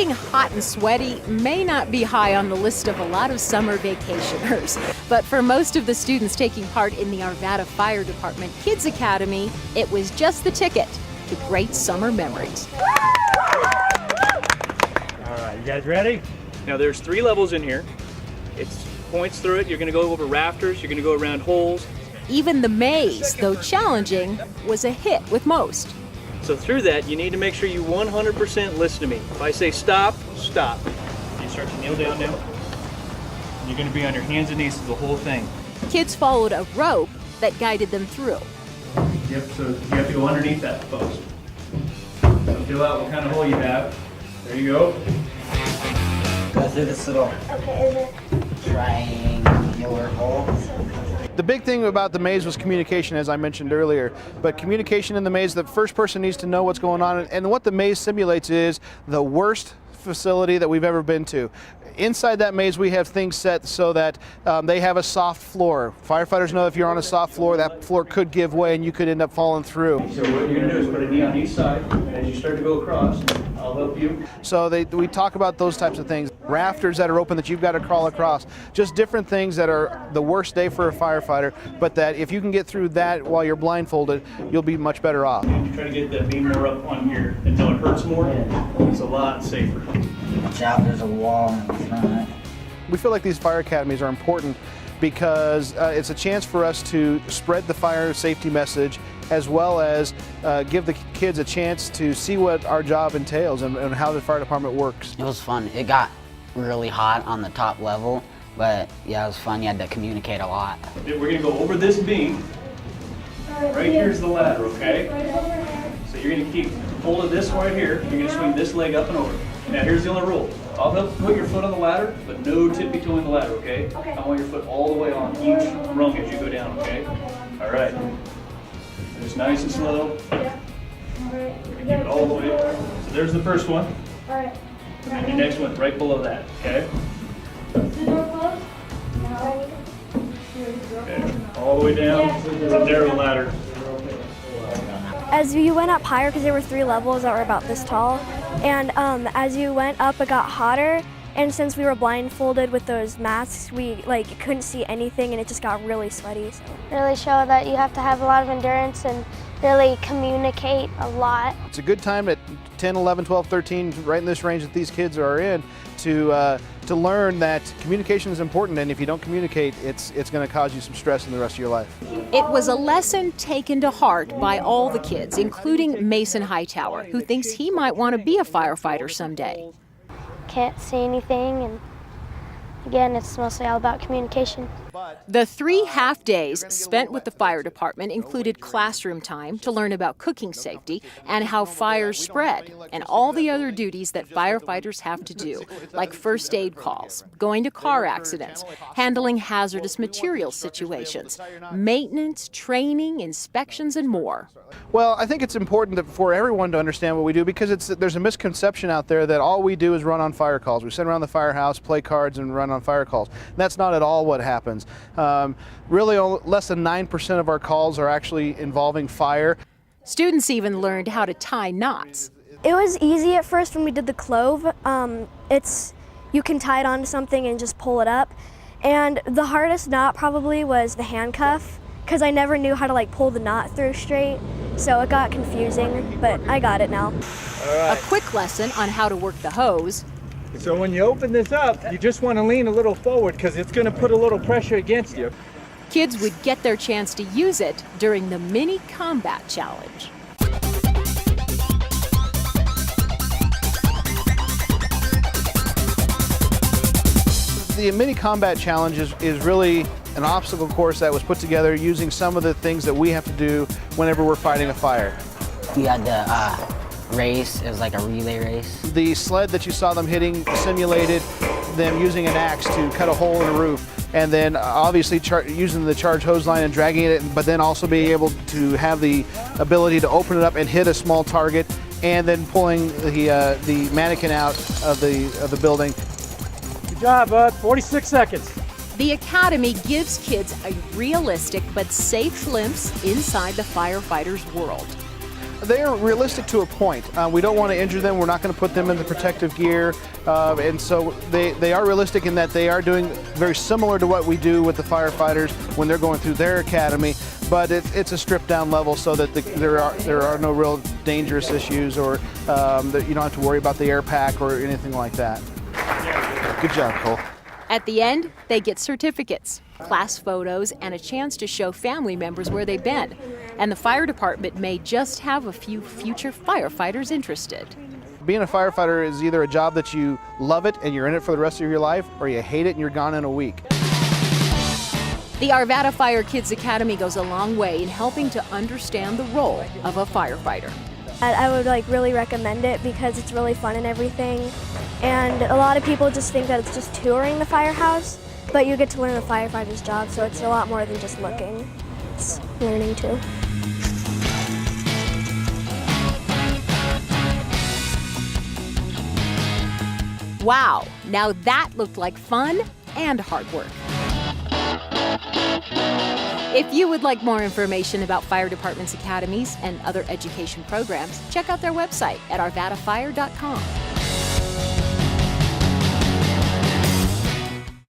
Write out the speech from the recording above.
Getting hot and sweaty may not be high on the list of a lot of summer vacationers, but for most of the students taking part in the Arvada Fire Department Kids Academy, it was just the ticket to great summer memories. All right, you guys ready? Now there's 3 levels in here. It's points through it. You're going to go over rafters. You're going to go around holes. Even the maze, though challenging, was a hit with most. So through that, you need to make sure you 100% listen to me. If I say stop, stop. You start to kneel down now. You're going to be on your hands and knees through the whole thing. Kids followed a rope that guided them through. Yep, so you have to go underneath that post. So feel out what kind of hole you have. There you go. Go through this little triangular hole. The big thing about the maze was communication, as I mentioned earlier. But communication in the maze, the first person needs to know what's going on. And what the maze simulates is the worst facility that we've ever been to. Inside that maze, we have things set so that they have a soft floor. Firefighters know if you're on a soft floor, that floor could give way and you could end up falling through. So what you're going to do is put a knee on each side. As you start to go across, I'll help you. So we talk about those types of things. Rafters that are open that you've got to crawl across. Just different things that are the worst day for a firefighter, but that if you can get through that while you're blindfolded, you'll be much better off. Try to get that beam more up on here until it hurts more. It's a lot safer. Watch out, there's a wall in front. We feel like these fire academies are important because it's a chance for us to spread the fire safety message, as well as give the kids a chance to see what our job entails and how the fire department works. It was fun. It got really hot on the top level, but yeah, it was fun. You had to communicate a lot. We're going to go over this beam. Right here's the ladder, okay? So you're going to keep hold of this right here. You're going to swing this leg up and over. Now here's the only rule. I'll help put your foot on the ladder, but no tippy-toeing the ladder, okay? I want your foot all the way on each rung as you go down, okay? All right. Just nice and slow. Keep it all the way. So there's the first one. All right. And the next one right below that, okay? Okay. All the way down. It's a narrow ladder. As you went up higher, because there were 3 levels that were about this tall, and as you went up, it got hotter. And since we were blindfolded with those masks, we couldn't see anything, and it just got really sweaty. So. Really show that you have to have a lot of endurance and really communicate a lot. It's a good time at 10, 11, 12, 13, right in this range that these kids are in, to learn that communication is important, and if you don't communicate, it's going to cause you some stress in the rest of your life. It was a lesson taken to heart by all the kids, including Mason Hightower, who thinks he might want to be a firefighter someday. Can't see anything, and again, it's mostly all about communication. The 3 half days spent with the fire department included classroom time to learn about cooking safety and how fires spread, and all the other duties that firefighters have to do, like first aid calls, going to car accidents, handling hazardous materials situations, maintenance, training, inspections, and more. Well, I think it's important for everyone to understand what we do, because there's a misconception out there that all we do is run on fire calls. We sit around the firehouse, play cards, and run on fire calls. That's not at all what happens. Really, less than 9% of our calls are actually involving fire. Students even learned how to tie knots. It was easy at first when we did the clove. You can tie it onto something and just pull it up. And the hardest knot probably was the handcuff, because I never knew how to pull the knot through straight. So it got confusing, but I got it now. All right. A quick lesson on how to work the hose. So when you open this up, you just want to lean a little forward because it's going to put a little pressure against you. Kids would get their chance to use it during the mini combat challenge. The mini combat challenge is really an obstacle course that was put together using some of the things that we have to do whenever we're fighting a fire. We had the race. It was like a relay race. The sled that you saw them hitting simulated them using an axe to cut a hole in a roof, and then obviously using the charge hose line and dragging it, but then also being able to have the ability to open it up and hit a small target, and then pulling the mannequin out of the building. Good job, bud. 46 seconds. The Academy gives kids a realistic but safe glimpse inside the firefighters' world. They're realistic to a point. We don't want to injure them. We're not going to put them in the protective gear. And so they are realistic in that they are doing very similar to what we do with the firefighters when they're going through their academy. But it's a stripped down level so that there are no real dangerous issues, or that you don't have to worry about the air pack or anything like that. Good job, Cole. At the end, they get certificates, class photos, and a chance to show family members where they've been. And the fire department may just have a few future firefighters interested. Being a firefighter is either a job that you love it and you're in it for the rest of your life, or you hate it and you're gone in a week. The Arvada Fire Kids Academy goes a long way in helping to understand the role of a firefighter. I would really recommend it because it's really fun and everything. And a lot of people just think that it's just touring the firehouse, but you get to learn the firefighter's job, so it's a lot more than just looking. It's learning too. Wow, now that looked like fun and hard work. If you would like more information about fire departments' academies and other education programs, check out their website at arvadafire.com.